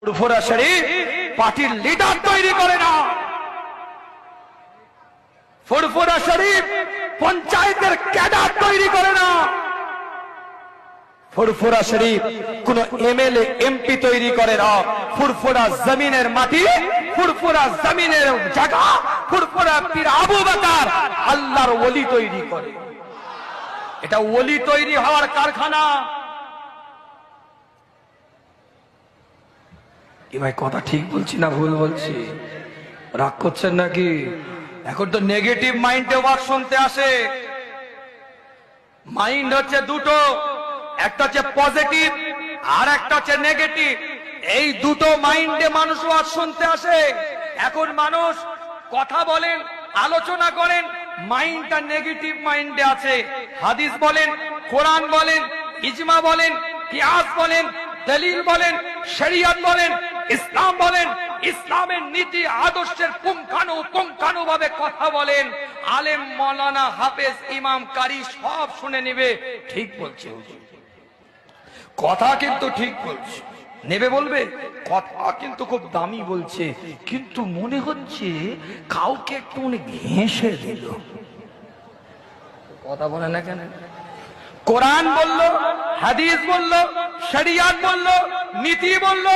ফুরফুরা শরীফ পার্টির লিডার তৈরি করে না। ফুরফুরা শরীফ পঞ্চায়েতের ক্যাডার তৈরি করে না। ফুরফুরা শরীফ কোন এমএলএ এমপি তৈরি করে না। ফুরফুরা জমিনের মাটি, ফুরফুরা জমিনের জায়গা, ফুরফুরা পীর আবু বকর আল্লাহর ওলি তৈরি করে। এটা ওলি তৈরি হওয়ার কারখানা। কি ভাই কথা ঠিক বলছি না ভুল বলছি? রাগ করছেন নাকি? এখন তো নেগেটিভ মাইন্ডে ওয়াজ শুনতে আসে। মাইন্ড হচ্ছে দুটো, একটা হচ্ছে পজিটিভ আর একটা হচ্ছে নেগেটিভ। এই দুটো মাইন্ডে মানুষ ওয়াজ শুনতে আসে। এখন মানুষ কথা বলেন, আলোচনা করেন, মাইন্ডটা নেগেটিভ মাইন্ডে আছে। হাদিস বলেন, কোরআন বলেন, ইজমা বলেন, কিয়াস বলেন, দলিল বলেন, শরিয়ত বলেন, ইসলাম বলেন, ইসলামের নীতি আদর্শের পুঙ্খানু ভাবে কথা বলেন। আলেম, মাওলানা, হাফেজ, ইমাম, কারি সব শুনে নেবে। ঠিক বলছে কথা, কিন্তু ঠিক বলছে, নেবে বলবে কথা কিন্তু খুব দামি বলছে, কিন্তু মনে হচ্ছে কাউকে একটু ঘেঁষে দিল। কথা বলে না কেন? কোরআন বলল, হাদিস বলল, শরিয়ত বলল, নীতি বলল,